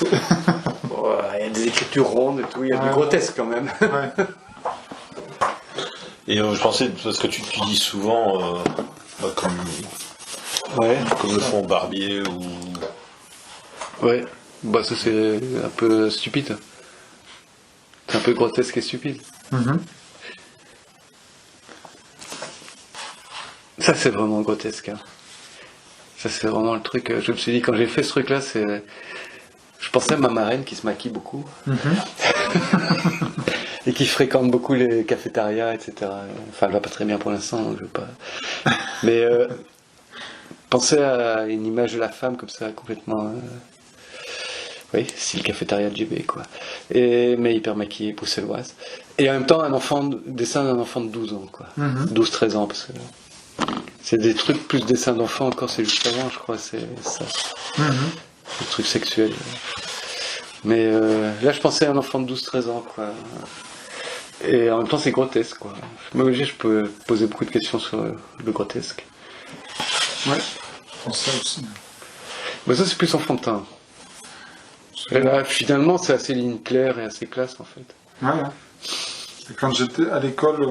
Il y a des écritures rondes et tout, il y a du grotesque quand même. Ouais. Et je pensais, parce que tu dis souvent, comme le font Barbier ou... Ouais, bah ça c'est un peu stupide. C'est un peu grotesque et stupide. Mm-hmm. Ça c'est vraiment grotesque. Hein. Ça c'est vraiment le truc. Je me suis dit, quand j'ai fait ce truc-là, je pensais à ma marraine qui se maquille beaucoup. Mm-hmm. Et qui fréquente beaucoup les cafétérias, etc. Enfin, elle va pas très bien pour l'instant, donc je veux pas. Mais pensez à une image de la femme comme ça, complètement. Oui, style cafétéria de GB, quoi. Mais hyper maquillée, bruxelloise. Et en même temps, dessin d'un enfant de 12 ans, quoi. Mm-hmm. 12-13 ans, parce que c'est des trucs plus dessin d'enfant encore, c'est juste avant, je crois, c'est ça. Mm-hmm. Des trucs sexuels. Mais là, je pensais à un enfant de 12-13 ans, quoi. Et en même temps, c'est grotesque, quoi. Je peux poser beaucoup de questions sur le grotesque. Ouais, je pense ça aussi. Mais ça, c'est plus enfantin. Et là, finalement, c'est assez ligne claire et assez classe, en fait. Ouais. Et quand j'étais à l'école,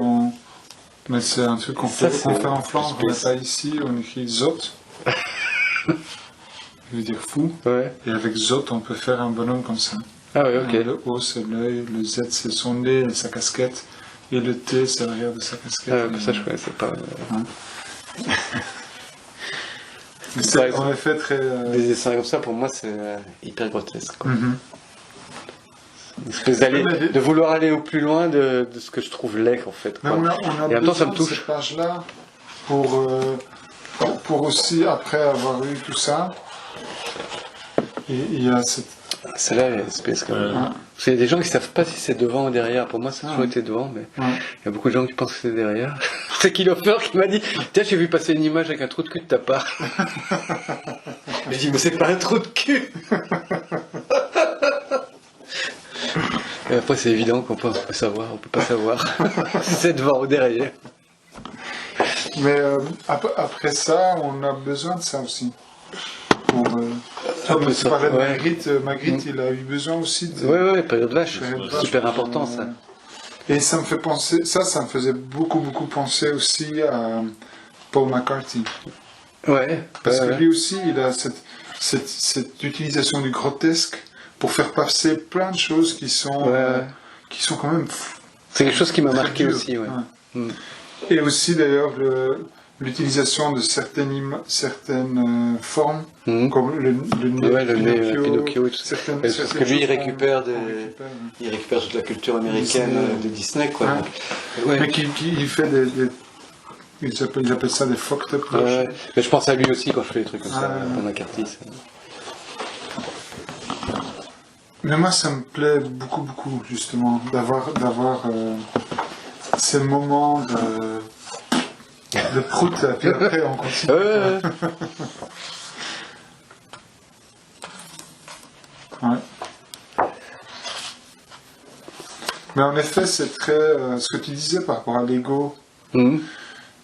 mais c'est un truc qu'on fait en Flandre, on n'a pas ici, on écrit Zot. Je veux dire fou. Ouais. Et avec Zot, on peut faire un bonhomme comme ça. Ah ouais, ok. Le O, c'est l'œil, le Z, c'est son nez et sa casquette, et le T, c'est l'arrière de sa casquette. Ah, ça, je connaissais pas. Mais c'est en effet très... Des dessins comme ça, pour moi, c'est hyper grotesque, quoi. Mm-hmm. Une espèce de vouloir aller au plus loin de ce que je trouve laid, en fait. Quoi. Mais on a et en même temps, ça me touche. cette page-là pour aussi, après avoir eu tout ça, il y a cette... Celle-là, elle est espèce quand même. Parce qu'il y a des gens qui savent pas si c'est devant ou derrière. Pour moi, ça a toujours été devant, mais il y a beaucoup de gens qui pensent que c'est derrière. C'est Kilofer qui m'a dit, tiens, j'ai vu passer une image avec un trou de cul de ta part. J'ai dit, mais c'est pas un trou de cul. Et après, c'est évident qu'on peut savoir, on peut pas savoir si c'est devant ou derrière. Mais après ça, on a besoin de ça aussi. Tu parlais de Magritte, Magritte il a eu besoin aussi de... Oui, période vache, c'est super important ça. Et ça me fait penser, ça me faisait beaucoup penser aussi à Paul McCarthy. Ouais. Parce que lui aussi, il a cette utilisation du grotesque pour faire passer plein de choses qui sont quand même... C'est quelque chose qui m'a marqué dur. aussi, ouais. Et aussi d'ailleurs l'utilisation de certaines formes, comme le nez Pinocchio et tout ça. Parce que lui, il récupère toute la culture américaine de Disney, quoi. Mais il fait ils appellent ça des fucked up. Mais je pense à lui aussi quand je fais des trucs comme ça, pour McCarthy. Mais moi, ça me plaît beaucoup, justement, d'avoir ces moments de prout, et puis après on continue. Mais en effet, c'est très... ce que tu disais par rapport à l'ego,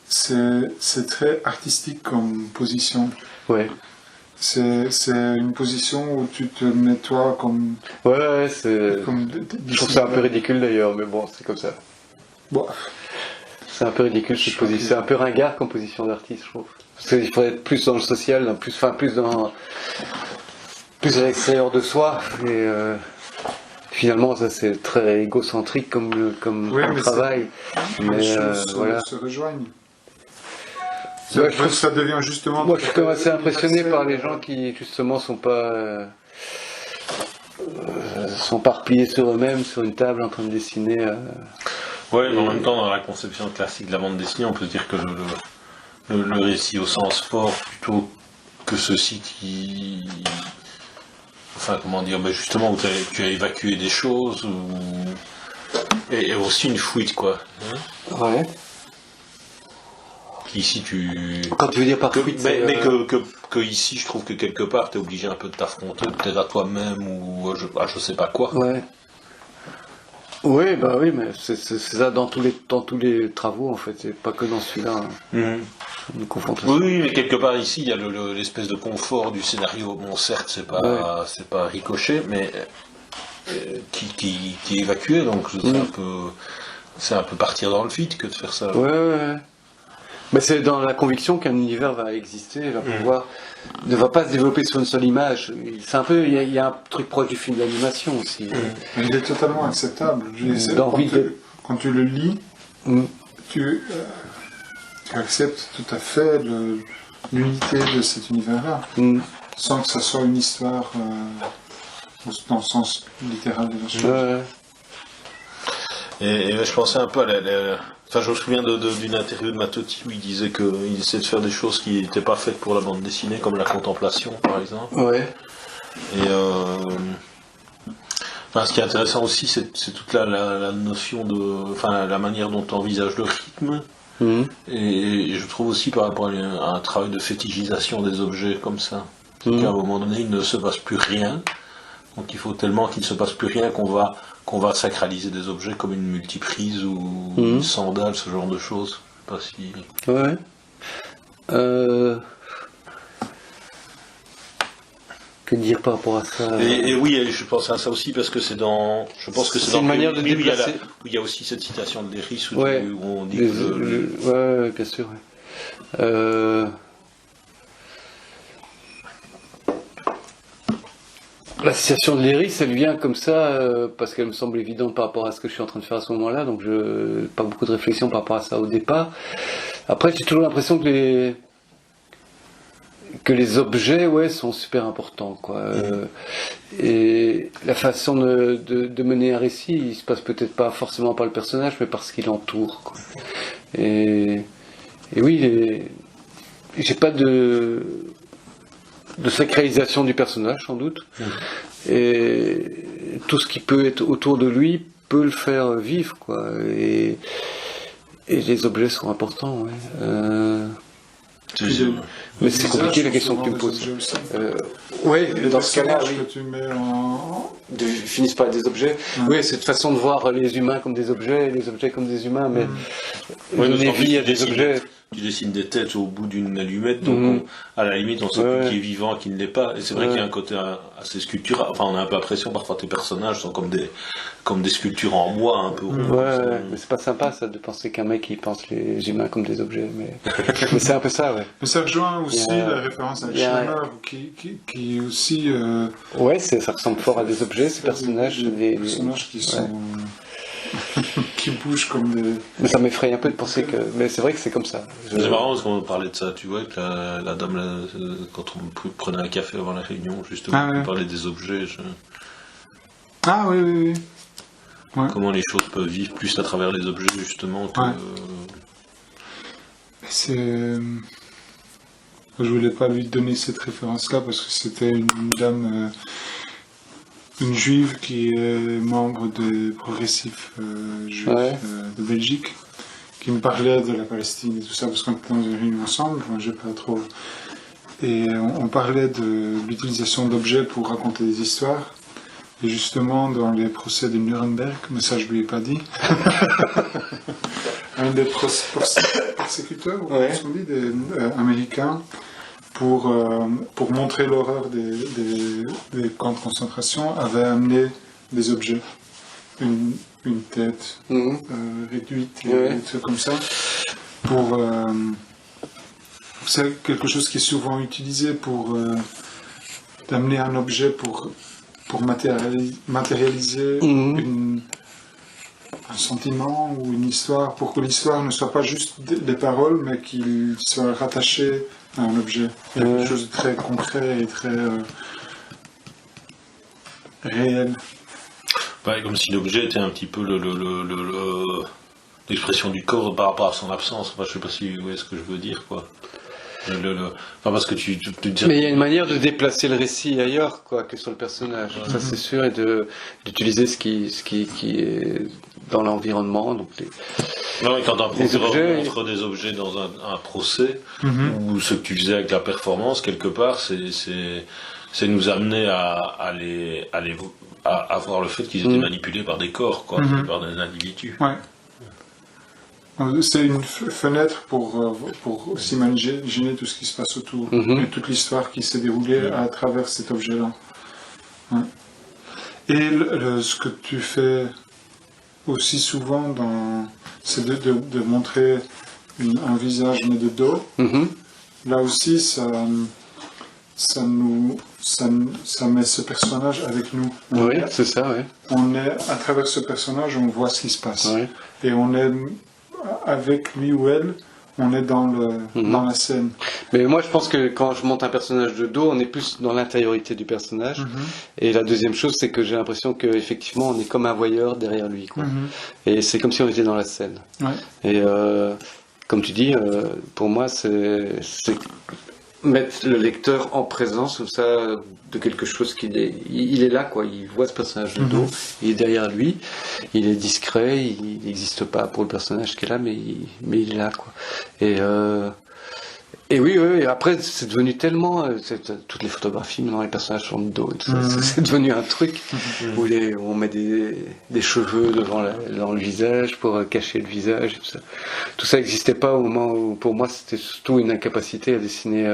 c'est très artistique comme position. Ouais. C'est une position où tu te mets toi comme... c'est... Je trouve ça un peu ridicule d'ailleurs, mais bon, c'est comme ça. Bon. C'est un peu ridicule cette position, c'est un peu ringard comme position d'artiste, je trouve. Parce qu'il faudrait être plus dans le social, plus à l'extérieur de soi. Et finalement, ça c'est très égocentrique comme travail. Mais les choses se rejoignent. Je trouve ça devient justement... Moi, je suis quand même assez impressionné par les gens qui justement sont pas repliés sur eux-mêmes, sur une table en train de dessiner. Ouais, mais en même temps, dans la conception classique de la bande dessinée, on peut se dire que le récit au sens fort, plutôt que ceci qui... Enfin, comment dire, justement, où tu as évacué des choses, et aussi une fuite, quoi. Ouais. Ici, Quand tu veux dire par fuite, mais que ici, je trouve que quelque part, tu es obligé un peu de t'affronter, peut-être à toi-même, ou je sais pas quoi. Ouais. Oui, mais c'est ça dans tous les travaux en fait, c'est pas que dans celui-là. une confrontation. Oui, mais quelque part ici, il y a l'espèce de confort du scénario. Bon, certes, c'est pas Ricochet, mais qui est évacué, donc c'est un peu partir dans le vide que de faire ça. Ouais. Mais c'est dans la conviction qu'un univers va exister, ne va pas se développer sur une seule image. C'est un peu, il y a un truc proche du film d'animation aussi. Mais il est totalement acceptable. Quand tu le lis, tu acceptes tout à fait l'unité de cet univers-là, sans que ça soit une histoire dans le sens littéral de la chose. Ouais. Et je pensais un peu enfin, je me souviens d'une interview de Matoti où il disait qu'il essayait de faire des choses qui n'étaient pas faites pour la bande dessinée, comme la contemplation, par exemple. Ouais. Et enfin, ce qui est intéressant aussi, c'est toute la notion enfin, la manière dont on envisage le rythme. Et je trouve aussi par rapport à un travail de fétichisation des objets comme ça. Qu'à un moment donné, il ne se passe plus rien. Donc il faut tellement qu'il ne se passe plus rien qu'on va sacraliser des objets comme une multiprise ou une sandale, ce genre de choses. Je sais pas si... Ouais. Que dire par rapport à ça et oui, je pense à ça aussi parce que je pense que c'est dans une manière de déplacer. Où il y a aussi cette citation de Léris où on dit ouais, bien sûr. Ouais. La citation de Léris, elle vient comme ça parce qu'elle me semble évidente par rapport à ce que je suis en train de faire à ce moment-là, donc pas beaucoup de réflexion par rapport à ça au départ. Après, j'ai toujours l'impression que les objets, sont super importants, quoi. Et la façon de mener un récit, il se passe peut-être pas forcément par le personnage, mais par ce qui l'entoure, quoi. Et oui, j'ai pas de sacralisation du personnage, sans doute. Et tout ce qui peut être autour de lui peut le faire vivre, quoi. Et les objets sont importants, mais c'est compliqué la question que tu me poses. Oui, dans ce cas-là, oui. Que tu mets finissent par être des objets. Oui, cette façon de voir les humains comme des objets, et les objets comme des humains, mais donner vie à des objets. Tu dessines des têtes au bout d'une allumette, donc à la limite on sait plus qui est vivant, qui ne l'est pas. Et c'est vrai qu'il y a un côté assez sculptural. Enfin, on a un peu l'impression parfois tes personnages sont comme des sculptures en bois un peu. Mais c'est pas sympa ça de penser qu'un mec il pense les humains comme des objets, mais c'est un peu ça, ouais. Mais ça rejoint aussi la référence à Schlemmer qui aussi. Ça ressemble fort à des objets, ces personnages. Des personnages qui sont. qui bougent comme des... Mais ça m'effraie un peu de penser que... Mais c'est vrai que c'est comme ça. C'est marrant parce qu'on parlait de ça, tu vois, que la dame, quand on prenait un café avant la réunion, justement, on parlait des objets. Ah oui. Ouais. Comment les choses peuvent vivre plus à travers les objets, justement, que... Je voulais pas lui donner cette référence-là parce que c'était une dame... une juive qui est membre des progressifs juifs de Belgique, qui me parlait de la Palestine et tout ça, parce qu'on était dans une réunion ensemble, moi j'ai pas trop... Et on parlait de l'utilisation d'objets pour raconter des histoires, et justement dans les procès de Nuremberg, mais ça je lui ai pas dit, un des persécuteurs, on dit, des Américains, pour montrer l'horreur des camps de concentration, avait amené des objets, une tête réduite, des trucs comme ça, c'est quelque chose qui est souvent utilisé pour d'amener un objet pour matérialiser un sentiment ou une histoire, pour que l'histoire ne soit pas juste des paroles, mais qu'il soit rattaché à un objet. Quelque chose de très concret et très réel. Comme si l'objet était un petit peu l'expression du corps par rapport à son absence. Enfin, je sais pas si vous voyez ce que je veux dire, quoi. Parce que tu mais il y a une manière de déplacer le récit ailleurs, quoi, que sur le personnage. Ça c'est sûr, et d'utiliser ce qui est dans l'environnement. Donc quand un procureur montre des objets dans un procès, ou ce que tu faisais avec la performance, quelque part, c'est nous amener à voir le fait qu'ils étaient manipulés par des corps, quoi, par des individus. Ouais. C'est une fenêtre pour s'imaginer tout ce qui se passe autour et toute l'histoire qui s'est déroulée à travers cet objet-là. Ouais. Et ce que tu fais aussi souvent, c'est de montrer un visage mais de dos. Là aussi, ça met ce personnage avec nous. Oui, c'est ça, oui. On est, à travers ce personnage, on voit ce qui se passe. Oui. Et on est avec lui ou elle, on est dans la scène. Mais moi, je pense que quand je monte un personnage de dos, on est plus dans l'intériorité du personnage. Et la deuxième chose, c'est que j'ai l'impression qu'effectivement, on est comme un voyeur derrière lui, quoi. Et c'est comme si on était dans la scène. Ouais. Et comme tu dis, pour moi, c'est mettre le lecteur en présence comme ça de quelque chose il est là, quoi. Il voit ce personnage de dos, il est derrière lui, il est discret, il n'existe pas pour le personnage qui est là, mais il est là, quoi. Et oui, et après c'est devenu tellement, toutes les photographies maintenant les personnages sont de dos et tout ça, c'est devenu un truc où on met des cheveux devant le visage pour cacher le visage et tout ça. Tout ça n'existait pas au moment où pour moi c'était surtout une incapacité à dessiner.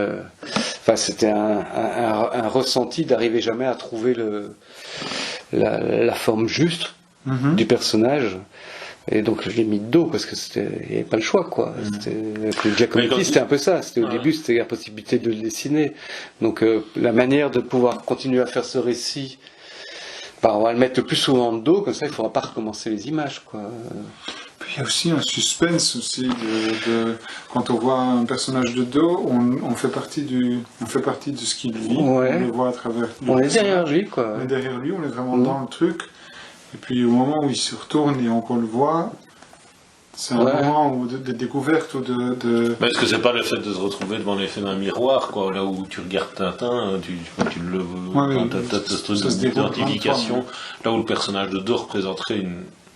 Enfin c'était un ressenti d'arriver jamais à trouver la forme juste du personnage. Et donc je l'ai mis de dos parce que il n'y avait pas le choix, quoi. Le Giacometti c'était un peu ça. Au début c'était la possibilité de le dessiner. Donc la manière de pouvoir continuer à faire ce récit, on va le mettre le plus souvent de dos, comme ça il ne faudra pas recommencer les images, quoi. Puis il y a aussi un suspense aussi quand on voit un personnage de dos, on fait partie de ce qu'il vit. Ouais. On le voit à travers. On est derrière lui, quoi. On est derrière lui, on est vraiment dans le truc. Et puis au moment où il se retourne et on le voit, c'est un moment de découverte ou de... Mais est-ce que c'est pas le fait de se retrouver devant l'effet d'un miroir, quoi, là où tu regardes Tintin, tu le t'as ce truc d'identification, là où le personnage de dos représenterait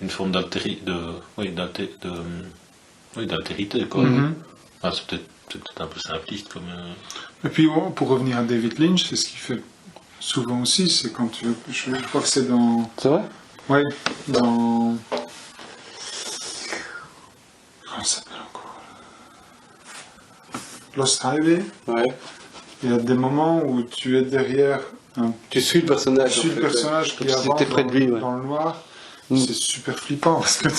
une forme d'altérité, quoi. C'est peut-être un peu simpliste comme... Et puis pour revenir à David Lynch, c'est ce qu'il fait souvent aussi, c'est quand je crois que c'est dans... C'est vrai ? Oui, dans... Comment ça s'appelle encore ? Lost Highway. Ouais. Il y a des moments où tu es derrière tu suis le personnage. Tu suis le personnage qui avance près de lui, dans le noir. C'est super flippant parce que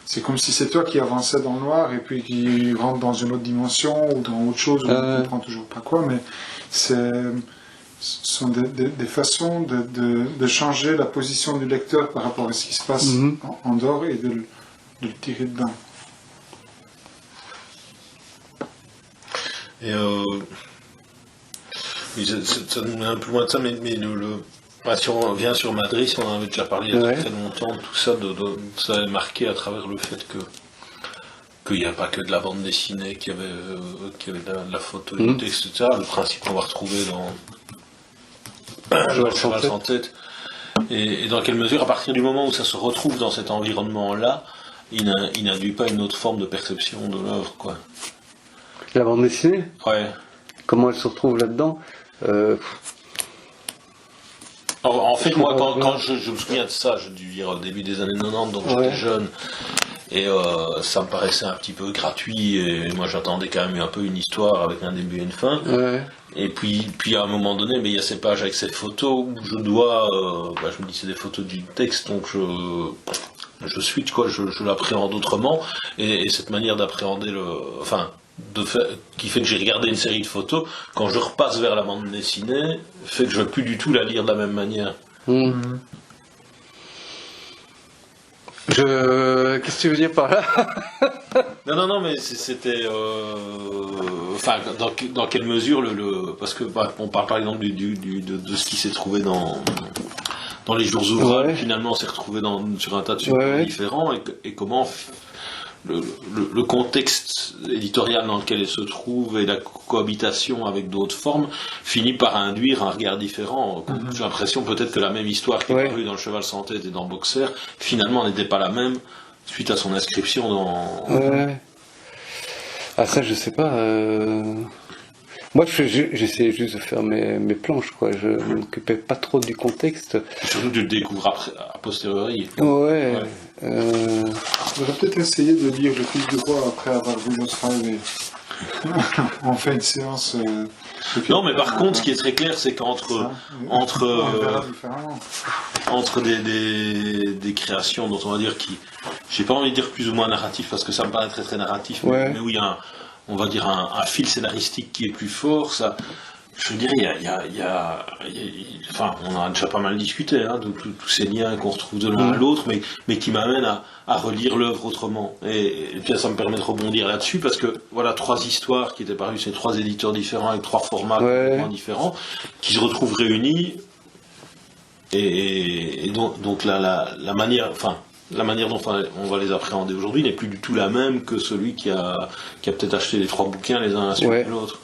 c'est comme si c'est toi qui avançais dans le noir et puis qui rentre dans une autre dimension ou dans autre chose, on ne comprend toujours pas quoi, mais ce sont des façons de changer la position du lecteur par rapport à ce qui se passe en dehors et de le tirer dedans. Et ça nous met un peu loin de ça, mais si on revient sur Madrid, on en avait déjà parlé il y a très longtemps, tout ça, ça est marqué à travers le fait qu'il n'y a pas que de la bande dessinée, qu'il y avait de la photo, du texte, etc. Le principe qu'on va retrouver dans Cheval sans tête. Et dans quelle mesure, à partir du moment où ça se retrouve dans cet environnement-là, il n'induit pas une autre forme de perception de l'œuvre, quoi. La bande dessinée ? Ouais. Comment elle se retrouve là-dedans ? En fait, moi, quand je me souviens de ça, je dû dire au début des années 90, donc j'étais jeune, et ça me paraissait un petit peu gratuit, et moi j'attendais quand même un peu une histoire avec un début et une fin. Ouais. Et puis à un moment donné, mais il y a ces pages avec ces photos où je dois, je me dis c'est des photos du texte, donc je switch, quoi, je l'appréhende autrement, et cette manière d'appréhender qui fait que j'ai regardé une série de photos, quand je repasse vers la bande dessinée, fait que je ne veux plus du tout la lire de la même manière. Qu'est-ce que tu veux dire par là ? Non, mais c'était... dans quelle mesure parce que on parle par exemple de ce qui s'est trouvé dans les jours ouvrables, finalement on s'est retrouvé sur un tas de supports différents, et comment... Le contexte éditorial dans lequel elle se trouve et la cohabitation avec d'autres formes finit par induire un regard différent. J'ai l'impression peut-être que la même histoire qui est parue dans Le Cheval sans tête et dans Boxer, finalement n'était pas la même suite à son inscription dans... Ah ça je sais pas. Moi j'essayais juste de faire mes planches, quoi. Je ne m'occupais pas trop du contexte. Et surtout tu le découvres a posteriori. J'aurais peut-être essayé de lire Le Fils du Roi après avoir vu Notre Dame. On fait une séance. Non, mais par contre, ce qui est très clair, c'est qu'entre des créations dont on va dire qui, j'ai pas envie de dire plus ou moins narratif parce que ça me paraît très très narratif, mais où il y a on va dire un fil scénaristique qui est plus fort, ça. Je dirais, enfin, on en a déjà pas mal discuté, hein, de tous ces liens qu'on retrouve de l'un à l'autre, mais qui m'amènent à relire l'œuvre autrement. Et puis ça me permet de rebondir là-dessus, parce que voilà, 3 histoires qui étaient parues, c'est 3 éditeurs différents, avec 3 formats complètement différents, qui se retrouvent réunis, et donc la manière, enfin, la manière dont on va les appréhender aujourd'hui n'est plus du tout la même que celui qui a peut-être acheté les 3 bouquins les uns à la suite de l'autre.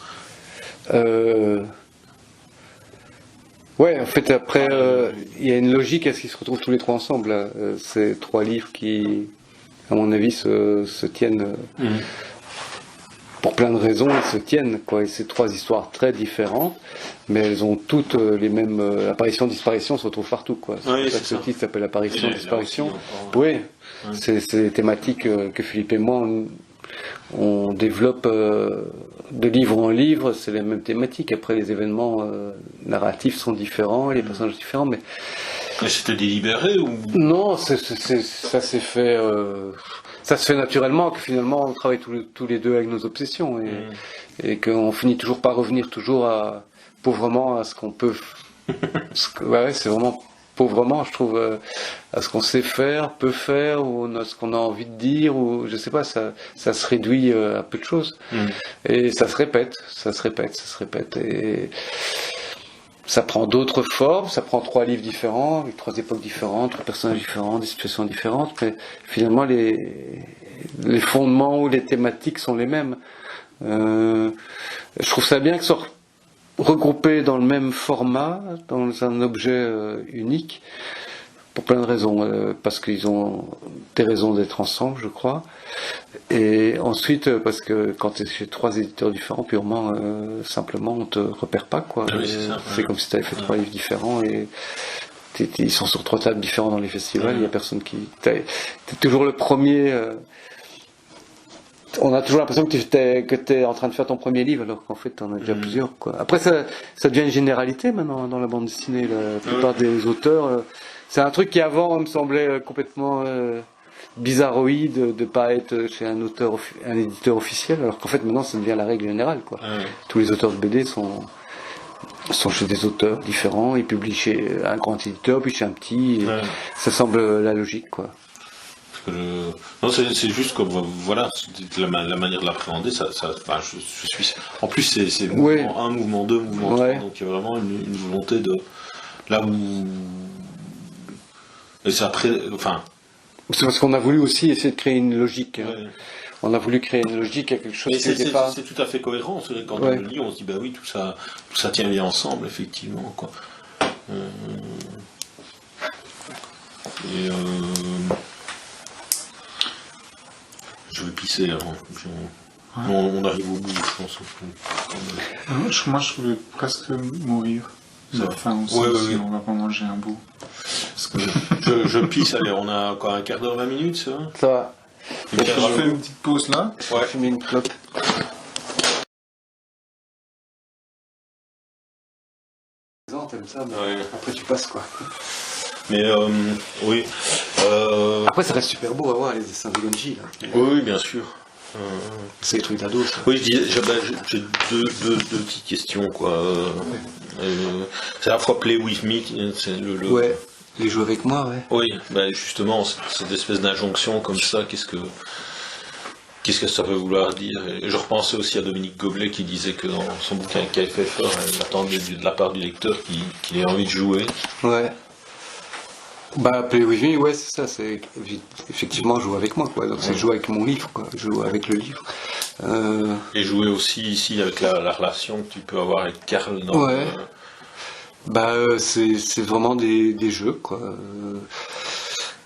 Ouais, en fait, après, il y a une logique à ce qu'ils se retrouvent tous les 3 ensemble. Là. Ces 3 livres qui, à mon avis, se tiennent pour plein de raisons. Ils se tiennent, quoi. Et c'est 3 histoires très différentes, mais elles ont toutes les mêmes. Apparition-disparition se retrouve partout, quoi. C'est pour ça que ce titre s'appelle Apparition-disparition. Oui, c'est des thématiques que Philippe et moi on développe de livre en livre, c'est les mêmes thématiques. Après, les événements narratifs sont différents, les personnages différents, mais c'était délibéré ou non, ça s'est fait, ça se fait naturellement. Que finalement, on travaille tous les deux avec nos obsessions et qu'on finit toujours par revenir toujours pauvrement à ce qu'on peut. Ouais, c'est vraiment pauvrement, je trouve, à ce qu'on sait faire, peut faire, ou à ce qu'on a envie de dire, ou je sais pas, ça se réduit à peu de choses. Et ça se répète, et ça prend d'autres formes, ça prend 3 livres différents, avec 3 époques différentes, 3 personnages différents, des situations différentes, mais finalement les fondements ou les thématiques sont les mêmes. Je trouve ça bien que ça soit regroupés dans le même format, dans un objet unique, pour plein de raisons. Parce qu'ils ont des raisons d'être ensemble, je crois. Et ensuite, parce que quand tu es chez 3 éditeurs différents, purement, simplement, on te repère pas, quoi. C'est comme si tu avais fait 3 livres différents et ils sont sur 3 tables différentes dans les festivals, il y a personne qui... T'es toujours le premier... On a toujours l'impression que tu es en train de faire ton premier livre, alors qu'en fait, tu en as déjà plusieurs, quoi. Après, ça devient une généralité maintenant dans la bande dessinée. La plupart des auteurs, c'est un truc qui avant me semblait complètement bizarroïde de pas être chez un éditeur officiel, alors qu'en fait maintenant ça devient la règle générale, quoi. Tous les auteurs de BD sont chez des auteurs différents, ils publient chez un grand éditeur, puis chez un petit. Ça semble la logique, quoi. Non, c'est juste comme voilà, la manière de l'appréhender, enfin, je suis. En plus, c'est mouvement 1, mouvement 2, mouvement 3, donc il y a vraiment une volonté de là où. Et c'est après, enfin. C'est parce qu'on a voulu aussi essayer de créer une logique. On a voulu créer une logique à quelque chose qui n'était pas. C'est tout à fait cohérent. Quand on le lit, on se dit bah oui, tout ça tient bien ensemble, effectivement, quoi. Je vais pisser avant. On arrive au bout, je pense. Moi, je voulais presque mourir. De faim aussi, si on va pas manger un bout. Je pisse, allez, on a encore un quart d'heure, 20 minutes, ça va? Ça va. Je fais une petite pause là. Ouais. Je mets une clope. T'aimes ça, mais après tu passes, quoi. Mais oui. Après, ça reste super beau à voir les dessins de Gonji, là. Oui, bien sûr. C'est les trucs d'ado, ça. Oui, j'ai deux petites questions, quoi. C'est à la fois Play With Me, c'est Ouais, les jouer avec moi, ouais. Oui, justement, cette espèce d'injonction comme ça, qu'est-ce que ça veut vouloir dire? Et je repensais aussi à Dominique Goblet qui disait que dans son bouquin KFFR, il attendait de la part du lecteur qu'il ait envie de jouer. Ouais. Play With Me, ouais, c'est ça, c'est effectivement jouer avec moi, quoi. Donc c'est jouer avec mon livre, quoi. Jouer avec le livre. Et jouer aussi ici avec la relation que tu peux avoir avec Karl. C'est vraiment des jeux, quoi.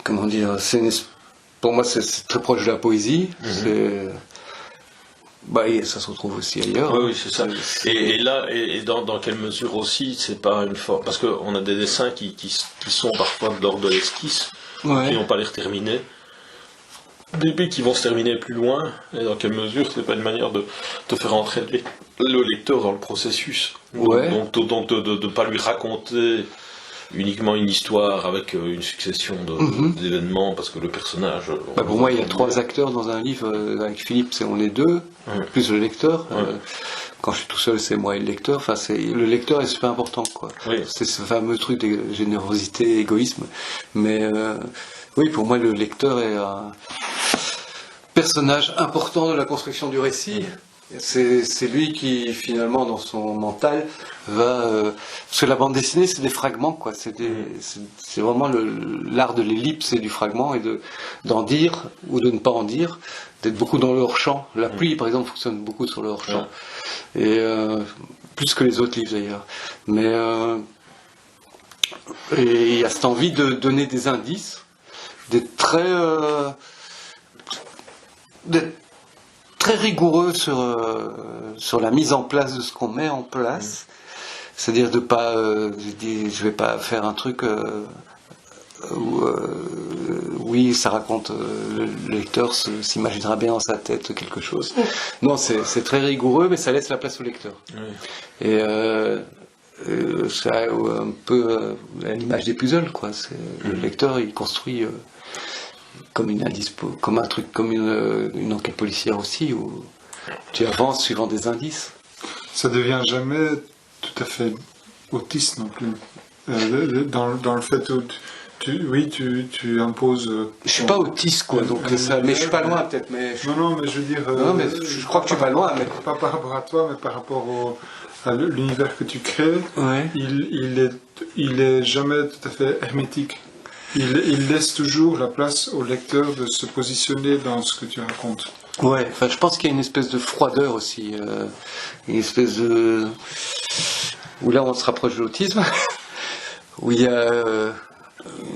Comment dire, pour moi c'est très proche de la poésie. Ça se retrouve aussi ailleurs. Oui, c'est ça. Et là, dans quelle mesure aussi, c'est pas une forme. Parce qu'on a des dessins qui sont parfois de l'ordre de l'esquisse, qui n'ont pas l'air terminés. bébés qui vont se terminer plus loin, et dans quelle mesure c'est pas une manière de faire entrer le lecteur dans le processus. Ouais. Donc de ne pas lui raconter uniquement une histoire avec une succession d'événements, parce que le personnage... Pour moi, il y a 3 acteurs dans un livre. Avec Philippe, on est 2, plus le lecteur. Quand je suis tout seul, c'est moi et le lecteur. Enfin, le lecteur est super important, quoi. Oui. C'est ce fameux truc de générosité, égoïsme. Mais oui, pour moi, le lecteur est un personnage important de la construction du récit. C'est lui qui, finalement, dans son mental, va... parce que la bande dessinée, c'est des fragments, quoi. C'est vraiment l'art de l'ellipse et du fragment, et d'en dire ou de ne pas en dire, d'être beaucoup dans le hors-champ. La pluie, par exemple, fonctionne beaucoup sur le hors-champ. Et plus que les autres livres, d'ailleurs. Mais et il y a cette envie de donner des indices, d'être très rigoureux sur la mise en place de ce qu'on met en place, c'est-à-dire de pas, je vais pas faire un truc où, oui, ça raconte, le lecteur s'imaginera bien dans sa tête quelque chose. Non, c'est très rigoureux, mais ça laisse la place au lecteur. Et c'est un peu à l'image des puzzles, quoi. Le lecteur, il construit comme un truc, comme une enquête policière aussi, où tu avances suivant des indices. Ça devient jamais tout à fait autiste non plus. Dans le fait où tu imposes. Je suis pas autiste, quoi, donc mais je suis pas loin peut-être. Non, mais je veux dire. Non, mais je crois que tu es pas loin. Mais... Pas par rapport à toi, mais par rapport à l'univers que tu crées. Ouais. Il est jamais tout à fait hermétique. Il laisse toujours la place au lecteur de se positionner dans ce que tu racontes. Ouais, enfin, je pense qu'il y a une espèce de froideur aussi, une espèce de... où là on se rapproche de l'autisme, où il y a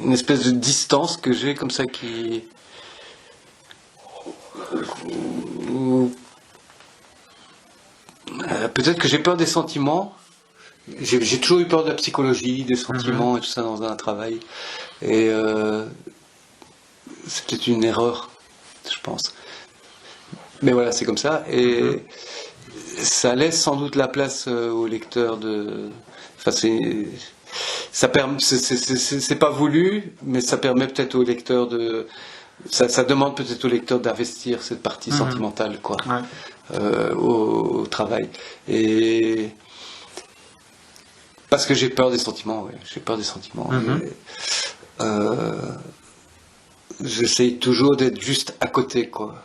une espèce de distance que j'ai comme ça qui... peut-être que j'ai peur des sentiments. J'ai toujours eu peur de la psychologie, des sentiments et tout ça dans un travail. Et c'est peut-être une erreur, je pense. Mais voilà, c'est comme ça. Et ça laisse sans doute la place au lecteur de... Enfin, c'est pas voulu, mais ça permet peut-être au lecteur de... Ça demande peut-être au lecteur d'investir cette partie sentimentale, quoi, au travail. Et... Parce que j'ai peur des sentiments, ouais. J'ai peur des sentiments. J'essaye toujours d'être juste à côté, quoi.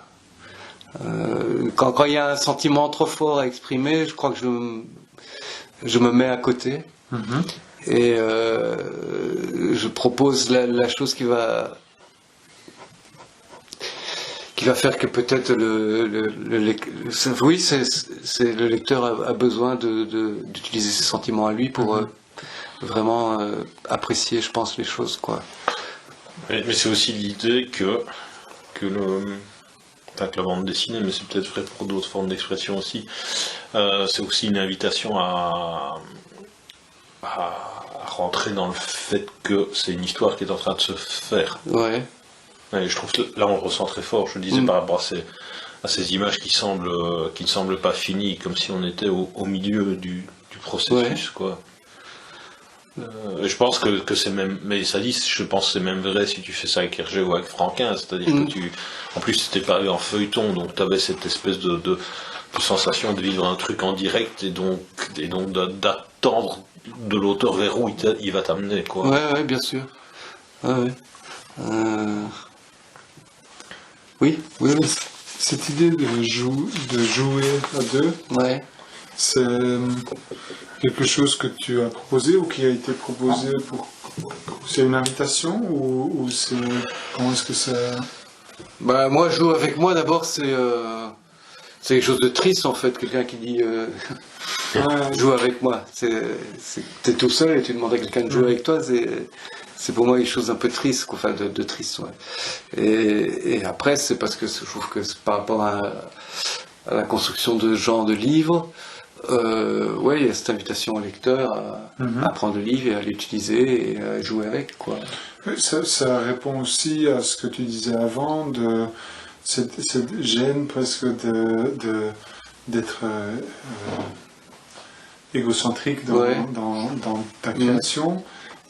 Quand il y a un sentiment trop fort à exprimer, je crois que je me mets à côté. Et je propose la chose qui va faire que peut-être le lecteur a besoin d'utiliser ses sentiments à lui pour vraiment apprécier, je pense, les choses, quoi. Mais c'est aussi l'idée que la bande dessinée, mais c'est peut-être vrai pour d'autres formes d'expression aussi, c'est aussi une invitation à rentrer dans le fait que c'est une histoire qui est en train de se faire. Ouais. Et je trouve que là on le ressent très fort, je le disais par rapport à ces images qui ne semblent pas finies, comme si on était au milieu du processus, quoi. Je pense que c'est même, mais ça dit, je pense que c'est même vrai si tu fais ça avec Hergé ou avec Franquin, c'est-à-dire que en plus c'était paru en feuilleton, donc tu avais cette espèce de sensation de vivre un truc en direct et donc d'attendre de l'auteur vers où il va t'amener, quoi. Ouais, bien sûr. Oui. Cette idée de jouer à deux, c'est quelque chose que tu as proposé ou qui a été proposé c'est une invitation ou c'est... Comment est-ce que ça... Moi, joue avec moi, d'abord, c'est quelque chose de triste, en fait, quelqu'un qui dit joue avec moi. T'es tout seul et tu demandes à quelqu'un de jouer avec toi, c'est pour moi quelque chose d'un peu triste, quoi, enfin de triste, ouais. Et après, c'est parce que je trouve que c'est par rapport à la construction de ce genre de livres, il y a cette invitation au lecteur à prendre le livre et à l'utiliser et à jouer avec, quoi. Ça répond aussi à ce que tu disais avant, cette gêne presque d'être égocentrique dans ta création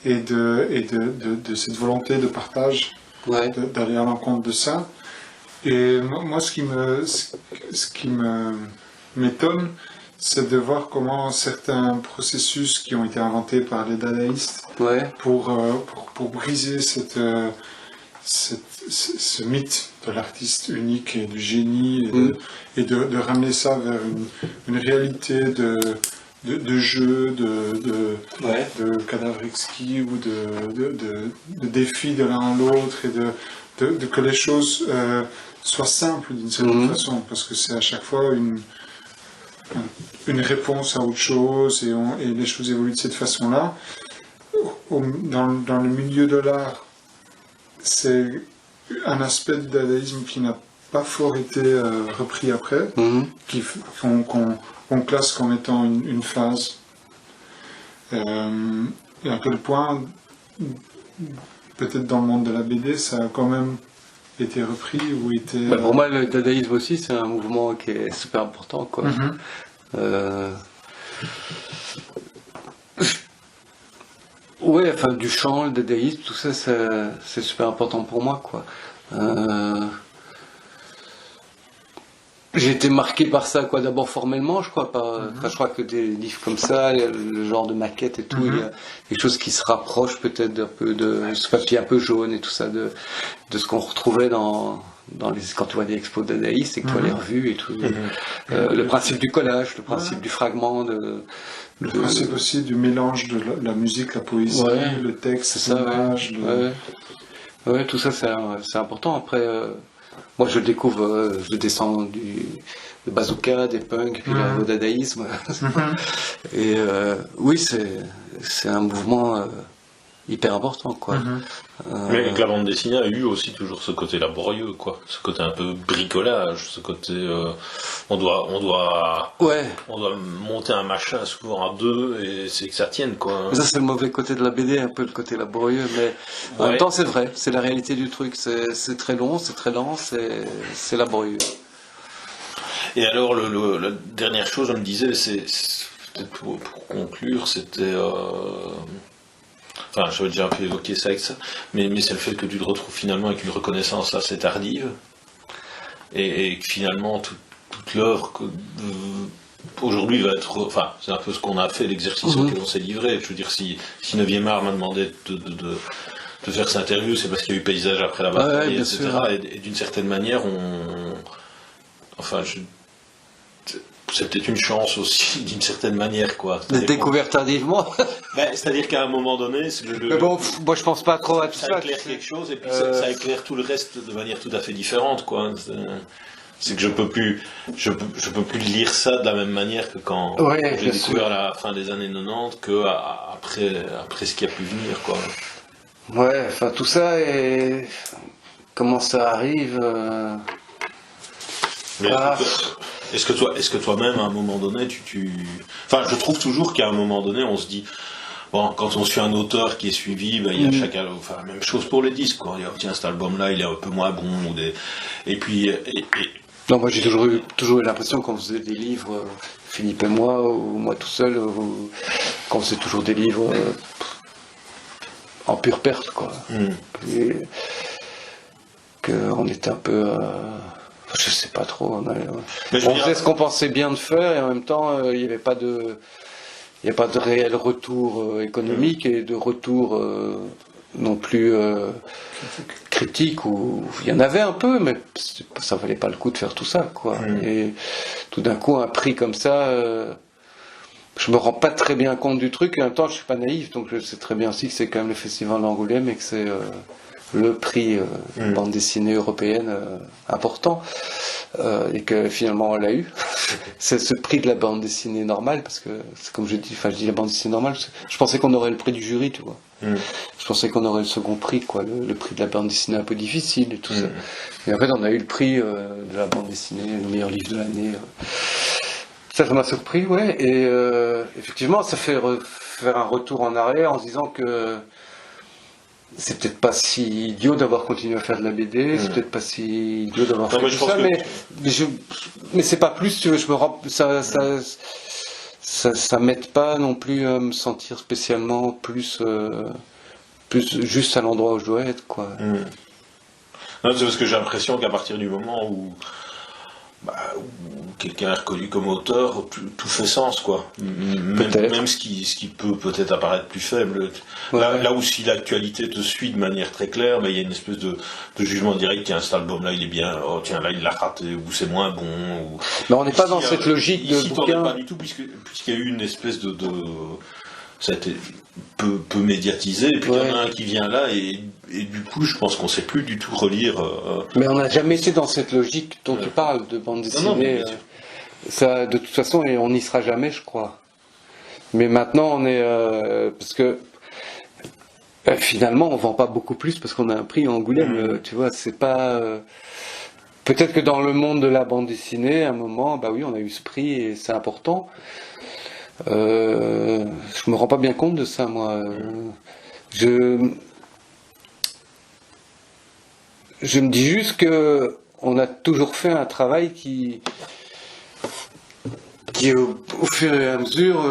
et de cette volonté de partage, d'aller à l'encontre de ça. Et moi, ce qui m'étonne, c'est de voir comment certains processus qui ont été inventés par les dadaïstes pour briser ce mythe de l'artiste unique et du génie et de ramener ça vers une réalité de jeu, de cadavre exquis ou de défi de l'un à l'autre et que les choses soient simples d'une certaine façon, parce que c'est à chaque fois une réponse à autre chose et les choses évoluent de cette façon-là. Dans le milieu de l'art, c'est un aspect du dadaïsme qui n'a pas fort été repris après, qu'on classe comme étant une phase. Et à quel point, peut-être dans le monde de la BD, ça a quand même été repris ou été... Pour moi, le dadaïsme aussi, c'est un mouvement qui est super important, quoi. Ouais, enfin, du chant, le dadaïsme, tout ça, c'est super important pour moi, quoi. J'ai été marqué par ça, quoi, d'abord formellement, je crois, je crois que des livres comme ça, le genre de maquettes et tout, il y a des choses qui se rapprochent peut-être un peu de ce papier un peu jaune et tout ça, de ce qu'on retrouvait quand tu vois des expos dadaïstes et que tu vois les revues et tout. Le principe du collage, le principe du fragment, le principe aussi du mélange de la musique, la poésie, le texte, l'image. Ouais, tout ça, c'est important. Après, moi, je découvre, je descends du bazooka, des punks, puis au dadaïsme. Et oui, c'est un mouvement hyper important, quoi. Mais la bande dessinée a eu aussi toujours ce côté laborieux, quoi. Ce côté un peu bricolage, ce côté on doit monter un machin souvent à deux et c'est que ça tienne, quoi. Mais ça, c'est le mauvais côté de la BD, un peu le côté laborieux, mais en même temps, c'est vrai, c'est la réalité du truc. C'est très long, c'est très lent, c'est laborieux. Et alors, la dernière chose, on me disait, c'est peut-être pour conclure, c'était... Enfin, j'avais déjà un peu évoqué ça avec ça, mais c'est le fait que tu te retrouves finalement avec une reconnaissance assez tardive, et que finalement toute l'œuvre aujourd'hui va être... Enfin, c'est un peu ce qu'on a fait, l'exercice auquel on s'est livré. Je veux dire, si 9e art m'a demandé de faire cette interview, c'est parce qu'il y a eu Paysage après la bataille, etc. Et d'une certaine manière, c'est peut-être une chance aussi, d'une certaine manière, quoi. Des découvertes tardivement. C'est-à-dire qu'à un moment donné... Mais bon, moi je pense pas trop à tout ça. Ça éclaire quelque chose, et puis ça éclaire tout le reste de manière tout à fait différente, quoi. C'est que je peux plus lire ça de la même manière que quand j'ai découvert à la fin des années 90, que après ce qui a pu venir, quoi. Ouais, enfin tout ça, et comment ça arrive... Est-ce que toi-même, à un moment donné, Enfin, je trouve toujours qu'à un moment donné, on se dit, bon, quand on suit un auteur qui est suivi, il y a chacun, enfin, même chose pour les disques, quoi. Il y a, tiens, cet album-là, il est un peu moins bon, et puis... Non, moi j'ai toujours eu l'impression qu'on faisait des livres, Philippe et moi, ou moi tout seul, qu'on faisait toujours des livres en pure perte, quoi. Et qu'on était un peu... je sais pas trop. On faisait ce qu'on pensait bien de faire et en même temps, il n'y avait pas de réel retour économique et de retour non plus critique. Ou il y en avait un peu, mais ça valait pas le coup de faire tout ça, quoi. Et tout d'un coup, un prix comme ça, je me rends pas très bien compte du truc. Et en même temps, je suis pas naïf, donc je sais très bien aussi que c'est quand même le festival d'Angoulême et que c'est le prix bande dessinée européenne important, et que finalement on l'a eu. C'est ce prix de la bande dessinée normale, parce que c'est comme je dis la bande dessinée normale, je pensais qu'on aurait le prix du jury, tu vois. Je pensais qu'on aurait le second prix, quoi, le prix de la bande dessinée un peu difficile et tout ça. Et en fait on a eu le prix de la bande dessinée, le meilleur livre de l'année. Ça m'a surpris, ouais, et effectivement ça fait faire un retour en arrière en se disant que c'est peut-être pas si idiot d'avoir continué à faire de la BD, c'est peut-être pas si idiot d'avoir fait mais tout ça, mais c'est pas plus, tu vois, je me rends, ça m'aide pas non plus à me sentir spécialement plus juste à l'endroit où je dois être, quoi. Non, c'est parce que j'ai l'impression qu'à partir du moment où quelqu'un est reconnu comme auteur, tout fait sens, quoi. Même ce qui peut peut-être apparaître plus faible. Là où si l'actualité te suit de manière très claire, il y a une espèce de jugement direct, tiens, cet album-là, il est bien, oh tiens, là, il l'a raté, ou c'est moins bon. Mais on n'est pas dans cette logique de bouquin. Ici, pas du tout, puisqu'il y a eu une espèce de... Ça a été peu médiatisé, et puis il y en a un qui vient là, et du coup, je pense qu'on ne sait plus du tout relire. Mais on n'a jamais été dans cette logique dont tu parles, de bande dessinée. Ça, de toute façon, et on n'y sera jamais, je crois. Mais maintenant, on est... parce que finalement, on vend pas beaucoup plus parce qu'on a un prix à Angoulême, tu vois, c'est pas... peut-être que dans le monde de la bande dessinée, à un moment, oui, on a eu ce prix, et c'est important. Je me rends pas bien compte de ça, moi. Je me dis juste que on a toujours fait un travail qui au fur et à mesure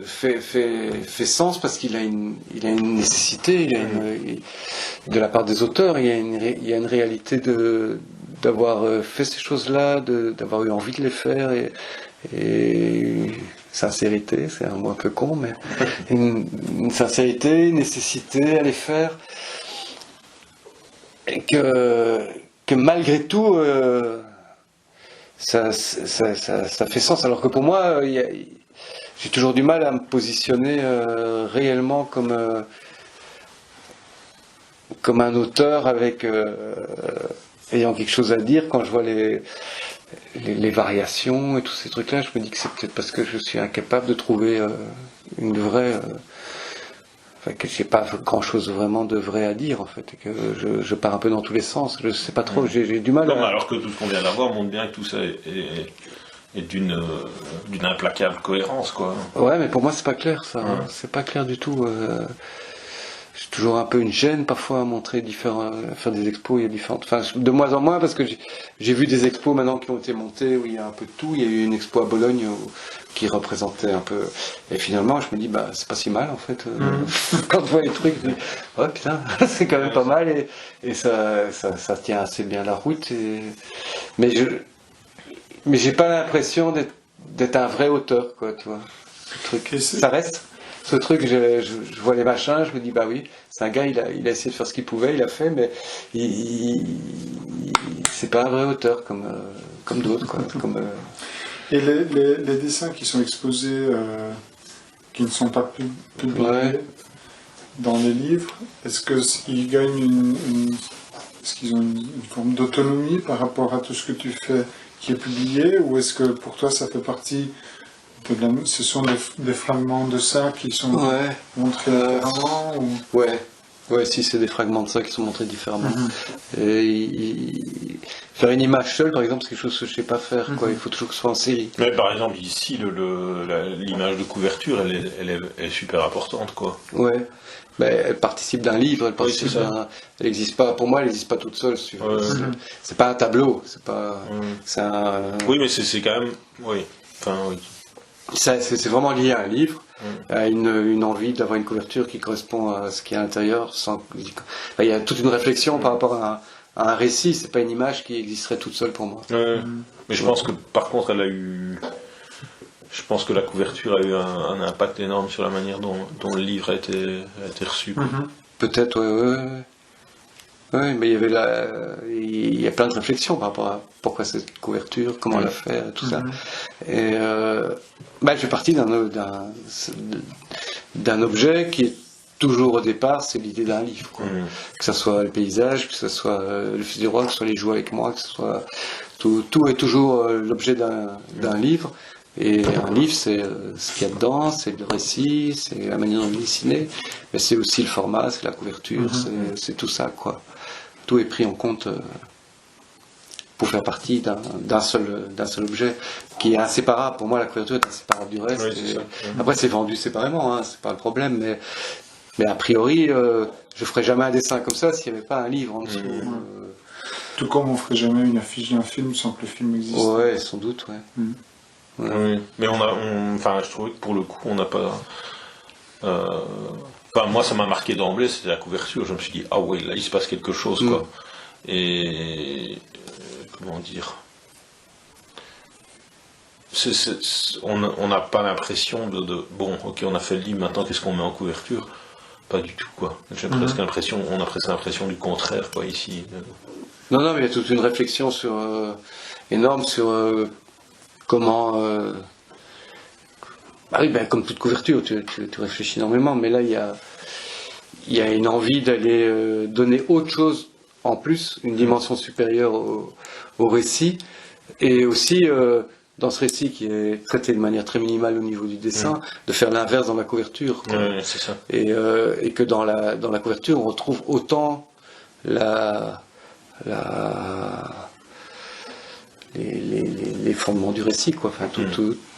fait sens, parce qu'il a une nécessité, de la part des auteurs, il y a une réalité d'avoir fait ces choses-là, d'avoir eu envie de les faire, et sincérité, c'est un mot un peu con, mais une sincérité, une nécessité à les faire, et que malgré tout ça fait sens. Alors que pour moi, j'ai toujours du mal à me positionner réellement comme un auteur avec ayant quelque chose à dire. Quand je vois les variations et tous ces trucs-là, je me dis que c'est peut-être parce que je suis incapable de trouver une vraie... que j'ai pas grand-chose vraiment de vrai à dire, en fait, et que je pars un peu dans tous les sens. Je sais pas trop, j'ai du mal à... Alors que tout ce qu'on vient d'avoir montre bien que tout ça est d'une implacable cohérence, quoi. Ouais, mais pour moi, c'est pas clair, ça. C'est pas clair du tout. J'ai toujours un peu une gêne parfois à montrer faire des expos, il y a différentes, enfin de moins en moins, parce que j'ai vu des expos maintenant qui ont été montées où il y a un peu de tout. Il y a eu une expo à Bologne qui représentait un peu, et finalement je me dis c'est pas si mal en fait. Quand je vois les trucs, je me dis ouais putain c'est quand même pas mal, et ça tient assez bien la route, mais j'ai pas l'impression d'être un vrai auteur, quoi, tu vois. Ce truc, ça reste. Ce truc, je vois les machins, je me dis oui, c'est un gars, il a essayé de faire ce qu'il pouvait, il a fait, mais c'est pas un vrai auteur comme d'autres, quoi. Et les dessins qui sont exposés, qui ne sont pas publiés dans les livres, est-ce qu'ils gagnent est-ce qu'ils ont une forme d'autonomie par rapport à tout ce que tu fais qui est publié, ou est-ce que pour toi ça fait partie ce sont des fragments de ça qui sont montrés différemment, ou... Ouais, si c'est des fragments de ça qui sont montrés différemment. Et faire une image seule, par exemple, c'est quelque chose que je sais pas faire, quoi. Il faut toujours que ce soit en série. Mais par exemple, ici, l'image de couverture, elle est super importante, quoi. Ouais. Elle participe d'un livre, elle n'existe pas, pour moi, elle n'existe pas toute seule. C'est pas un tableau, c'est pas. Oui, mais c'est quand même. Oui. Enfin, oui. C'est vraiment lié à un livre, à une envie d'avoir une couverture qui correspond à ce qu'il y a à l'intérieur. Il y a toute une réflexion par rapport à un récit, c'est pas une image qui existerait toute seule pour moi. Mais je pense que par contre je pense que la couverture a eu un impact énorme sur la manière dont le livre a été reçu. Peut-être, ouais. Oui, mais il y a plein de réflexions par rapport à pourquoi cette couverture, comment la faire, tout ça. Et je fais partie d'un objet qui est toujours au départ, c'est l'idée d'un livre, quoi. Que ce soit le paysage, que ce soit le fils du roi, que ce soit les jouets avec moi, que ce soit tout est toujours l'objet d'un livre. Et un livre, c'est ce qu'il y a dedans, c'est le récit, c'est la manière dont il est dessiné, mais c'est aussi le format, c'est la couverture, c'est tout ça, quoi. Tout est pris en compte pour faire partie d'un seul objet qui est inséparable. Pour moi, la couverture est inséparable du reste. Après, c'est vendu séparément, c'est pas le problème, mais Mais a priori, je ferais jamais un dessin comme ça s'il n'y avait pas un livre en dessous. Tout comme on ferait jamais une affiche d'un film sans que le film existe. Ouais, sans doute, ouais. Ouais. Oui, mais enfin, je trouvais que pour le coup, on n'a pas. Enfin, moi, ça m'a marqué d'emblée, c'était la couverture. Je me suis dit, ah ouais, là, il se passe quelque chose, quoi. Et comment dire, on n'a pas l'impression bon, ok, on a fait le livre, maintenant qu'est-ce qu'on met en couverture? Pas du tout, quoi. J'ai presque l'impression, on a presque l'impression du contraire, quoi, ici. Non, mais il y a toute une réflexion énorme sur comment. Bah oui, comme toute couverture, tu réfléchis énormément, mais là, il y a une envie d'aller donner autre chose en plus, une dimension supérieure au récit, et aussi dans ce récit qui est traité de manière très minimale au niveau du dessin, de faire l'inverse dans la couverture. Ouais, c'est ça. Et que dans la couverture, on retrouve autant les fondements du récit, quoi. Enfin,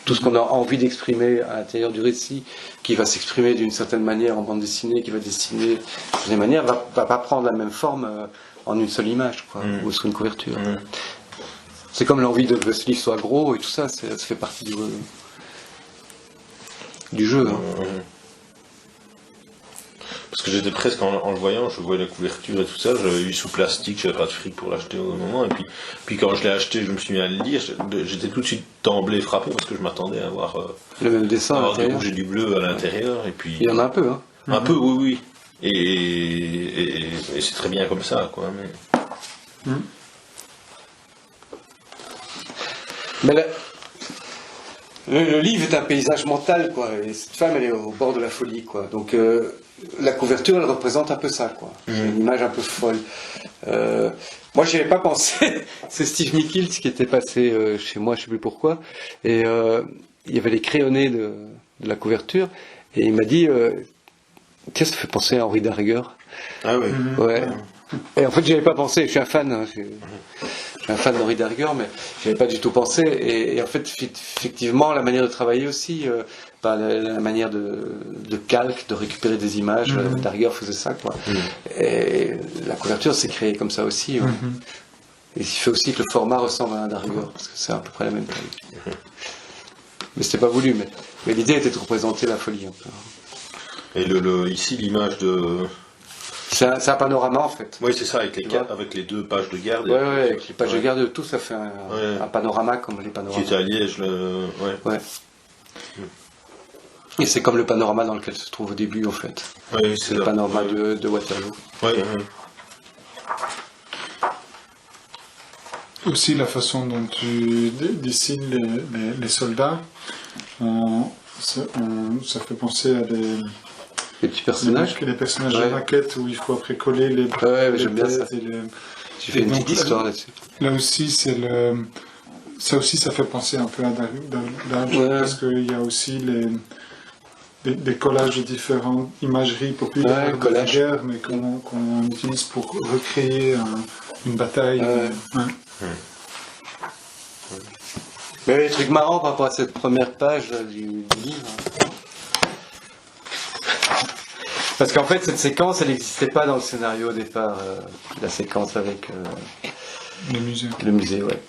tout ce qu'on a envie d'exprimer à l'intérieur du récit, qui va s'exprimer d'une certaine manière en bande dessinée, qui va dessiner d'une manière, va pas prendre la même forme en une seule image, quoi, ou sur une couverture. C'est comme l'envie que ce livre soit gros et tout ça, ça fait partie du jeu. Parce que j'étais presque, en le voyant, je voyais la couverture et tout ça, j'avais eu sous plastique, j'avais pas de fric pour l'acheter au moment, et puis quand je l'ai acheté, je me suis mis à le lire, j'étais tout de suite d'emblée frappé, parce que je m'attendais à avoir le même dessin à du rouge et du bleu à l'intérieur, et puis... Il y en a un peu, hein. Un peu, oui. Et c'est très bien comme ça, quoi. Mais le livre est un paysage mental, quoi. Et cette femme, elle est au bord de la folie, quoi. Donc la couverture, elle représente un peu ça, quoi. C'est une image un peu folle. Moi, j'y avais pas pensé. C'est Steve Nichols qui était passé chez moi, je sais plus pourquoi. Et il y avait les crayonnés de la couverture. Et il m'a dit, tiens, ça fait penser à Henri Darger. Ah oui. Ouais. Et en fait, j'y avais pas pensé. Je suis un fan. Hein. Je suis un fan d'Henri Darger, mais j'y avais pas du tout pensé. Et en fait, effectivement, la manière de travailler aussi, la manière de calque, de récupérer des images, Darger faisait ça, quoi. Et la couverture s'est créée comme ça aussi. Ouais. Et il fait aussi que le format ressemble à un Darger, parce que c'est à peu près la même taille. Mais c'était pas voulu, mais l'idée était de représenter la folie un peu. Et ici, l'image de... C'est un panorama, en fait. Oui, c'est ça, avec les deux pages de garde. Ouais, avec les pages de garde, tout ça fait un panorama comme les panoramas. Qui était à Liège, Ouais. Et c'est comme le panorama dans lequel se trouve au début, en fait. Oui, c'est le panorama de Waterloo. Oui. Aussi la façon dont tu dessines les soldats, ça fait penser à les petits personnages. Les personnages de maquette où il faut après coller les j'aime bien ça. Tu fais une petite histoire là-dessus. Là aussi, ça aussi, ça fait penser un peu à Darge, parce qu'il y a aussi des collages de différentes imageries populaires de la guerre, mais qu'on utilise pour recréer une bataille. Mais les trucs marrants par rapport à cette première page du livre. Parce qu'en fait, cette séquence, elle n'existait pas dans le scénario au départ, la séquence avec le musée. Le musée, ouais.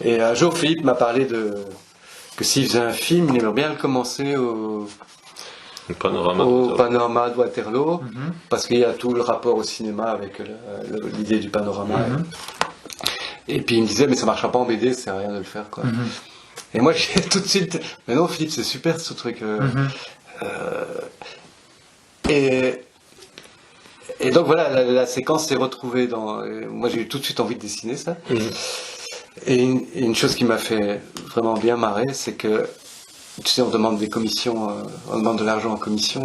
Et un jour, Philippe m'a parlé que s'il faisait un film, il aimerait bien le commencer au panorama de Waterloo, parce qu'il y a tout le rapport au cinéma avec l'idée du panorama. Et puis il me disait, mais ça marchera pas en BD, ça sert à rien de le faire, quoi. Et moi, j'ai tout de suite, mais non, Philippe, c'est super ce truc. Et donc voilà, la séquence s'est retrouvée dans. Moi, j'ai eu tout de suite envie de dessiner ça. Et une chose qui m'a fait vraiment bien marrer, c'est que, tu sais, on demande des commissions, on demande de l'argent en commission.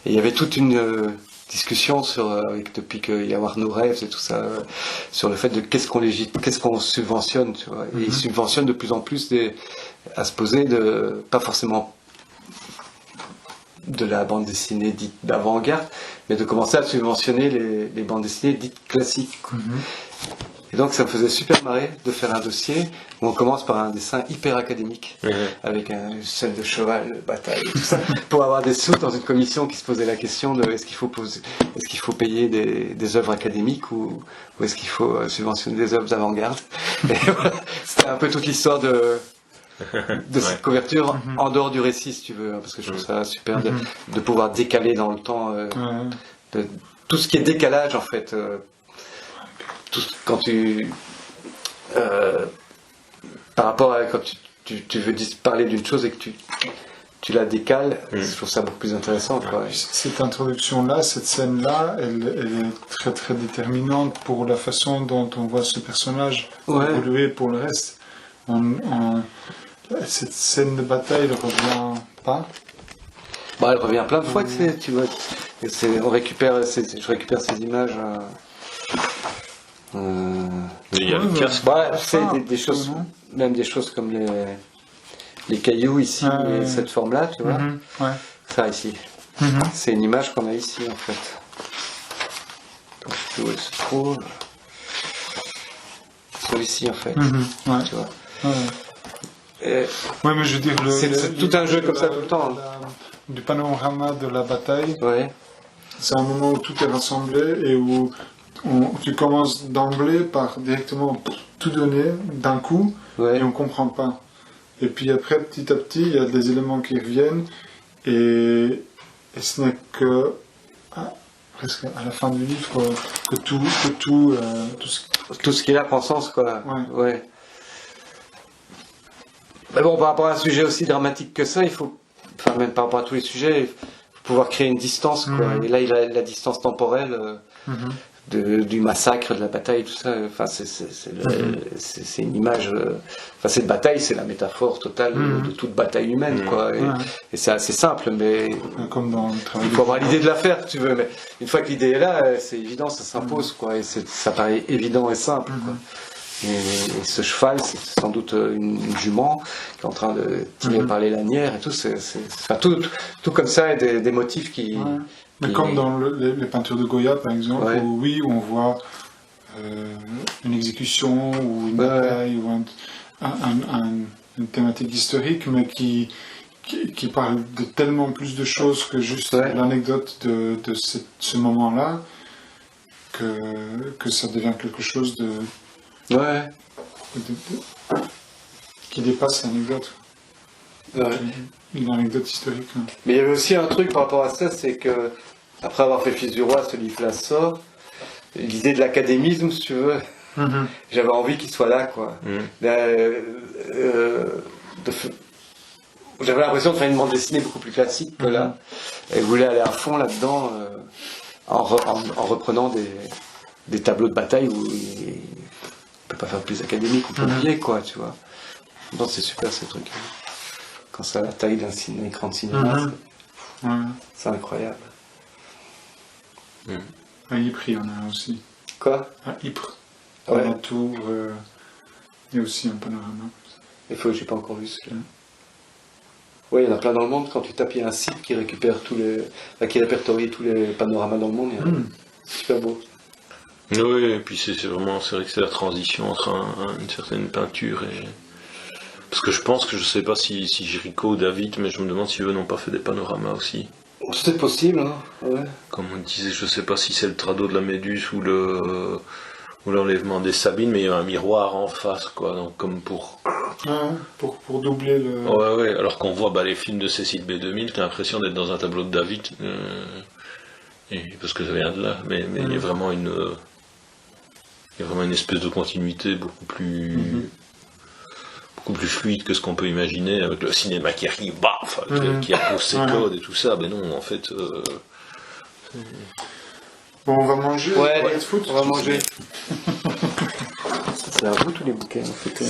Et il y avait toute une discussion depuis qu'il y a Warner Rêves et tout ça, sur le fait de qu'est-ce qu'on subventionne, tu vois. Et ils subventionnent de plus en plus à se poser pas forcément de la bande dessinée dite d'avant-garde, mais de commencer à subventionner les bandes dessinées dites classiques, quoi. Et donc ça me faisait super marrer de faire un dossier où on commence par un dessin hyper académique, avec une scène de cheval, de bataille, et tout ça, pour avoir des sous dans une commission qui se posait la question de est-ce qu'il faut payer des œuvres académiques ou est-ce qu'il faut subventionner des œuvres d'avant-garde. Et voilà, c'était un peu toute l'histoire de cette couverture en dehors du récit, si tu veux, parce que je trouve ça super de pouvoir décaler dans le temps tout ce qui est décalage en fait. Quand tu par rapport à quand tu veux parler d'une chose et que tu la décales, je trouve ça beaucoup plus intéressant, quoi. Cette introduction-là, cette scène-là, elle est très très déterminante pour la façon dont on voit ce personnage évoluer pour le reste. Cette scène de bataille ne revient pas. Bah, elle revient plein de fois, tu vois. Je récupère ces images. Il y a le casque. Des choses, même des choses comme les cailloux ici, cette forme-là, tu vois. Ça ici. C'est une image qu'on a ici, en fait. Donc, je sais où elle se trouve. C'est ici, en fait. Tu vois. Oui, mais je veux dire, c'est tout un jeu comme ça tout le temps. Du panorama de la bataille, c'est un moment où tout est rassemblé et où tu commences d'emblée par directement tout donner d'un coup et on ne comprend pas. Et puis après, petit à petit, il y a des éléments qui reviennent et ce n'est que presque à la fin du livre que tout ce qui est là prend sens, quoi. Mais bon, par rapport à un sujet aussi dramatique que ça, même par rapport à tous les sujets, il faut pouvoir créer une distance, quoi. Et là, il a la distance temporelle du massacre, de la bataille, tout ça. Enfin, c'est une image. Enfin, cette bataille, c'est la métaphore totale de toute bataille humaine, quoi. Et c'est assez simple, mais comme dans le travail, il faut avoir l'idée de la faire, si tu veux. Mais une fois que l'idée est là, c'est évident, ça s'impose, quoi. Et ça paraît évident et simple, quoi. Et ce cheval, c'est sans doute une jument qui est en train de tirer par les lanières et tout. Enfin, tout comme ça, et des motifs qui. Mais comme dans les peintures de Goya, par exemple, où on voit une exécution ou une bataille ou une thématique historique, mais qui parle de tellement plus de choses que juste l'anecdote de ce moment-là, que ça devient quelque chose qui dépasse l'anecdote. Une anecdote historique. Mais il y avait aussi un truc par rapport à ça, c'est que après avoir fait Fils du Roi, ce livre-là sort, l'idée de l'académisme, si tu veux, j'avais envie qu'il soit là, quoi. J'avais l'impression de faire une bande dessinée beaucoup plus classique que là. Et je voulais aller à fond là-dedans, en reprenant des tableaux de bataille où il ne peut pas faire plus académique ou pompier, quoi, tu vois. Donc c'est super, ces trucs. Quand c'est à la taille d'un écran de cinéma, c'est incroyable. À Ypres, il y en a aussi. Quoi? À Ypres. Dans la tour, il y a aussi un panorama. J'ai pas encore vu celui-là. Oui, il y en a plein dans le monde. Quand tu tapes, il y a un site qui récupère qui répertorie tous les panoramas dans le monde. C'est super beau. Oui, et puis c'est vrai que c'est la transition entre une certaine peinture et... Parce que je pense que je sais pas si Géricault ou David, mais je me demande si eux n'ont pas fait des panoramas aussi. C'est possible, hein. Comme on disait, je sais pas si c'est le tradeau de la Méduse ou l'enlèvement des Sabines, mais il y a un miroir en face, quoi, donc comme pour doubler le... Ouais, alors qu'on voit les films de Cécile B2000, t'as l'impression d'être dans un tableau de David, parce que ça vient de là, mais il y a vraiment une espèce de continuité beaucoup plus fluide que ce qu'on peut imaginer avec le cinéma qui arrive, qui appose ses codes et tout ça. Ben non, en fait. Bon, on va manger. On va manger. C'est à vous tous les bouquins, en fait.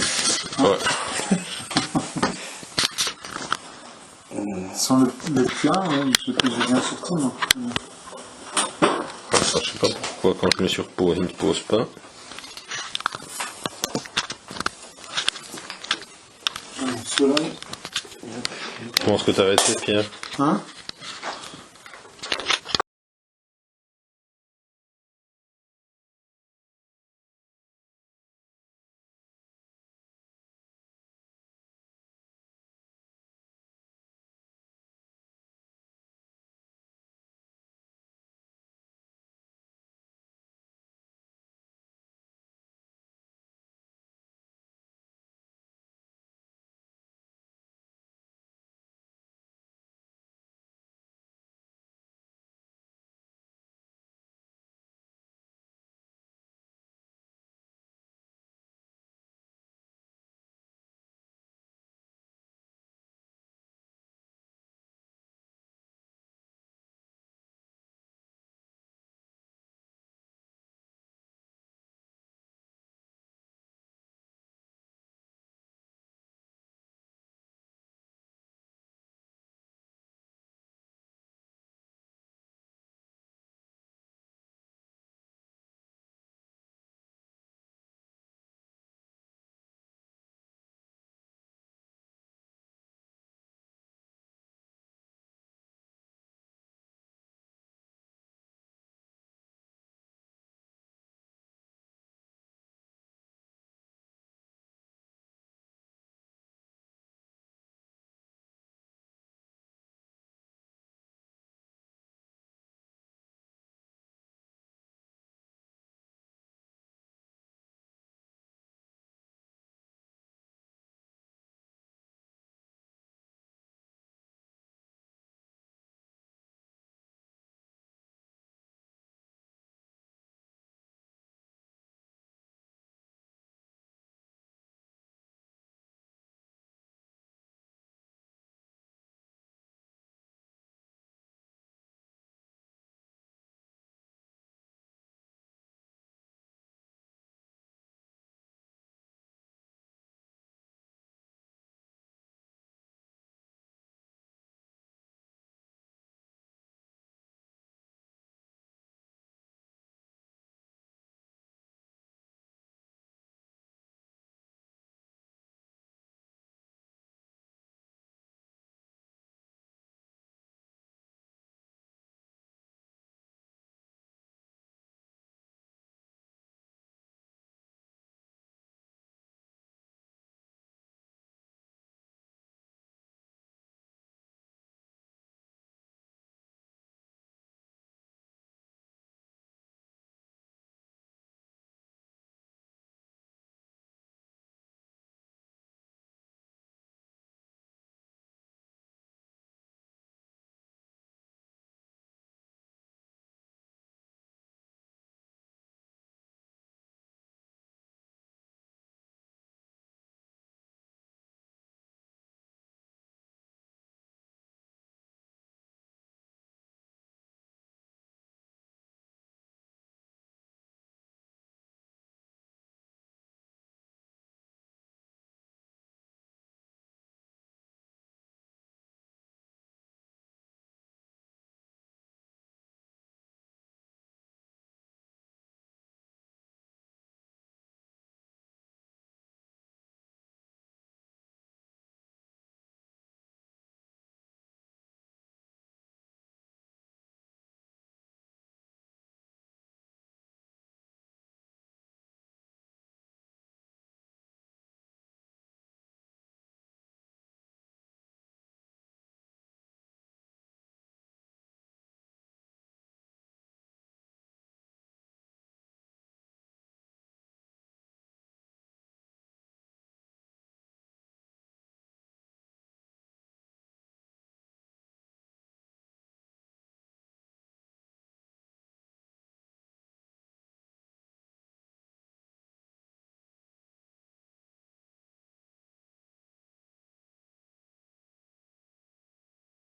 Sans le plat, je j'ai bien sorti, non. Ça, je sais pas pourquoi quand je mets sur pause, il ne pose pas. Comment est-ce que t'as arrêté, Pierre?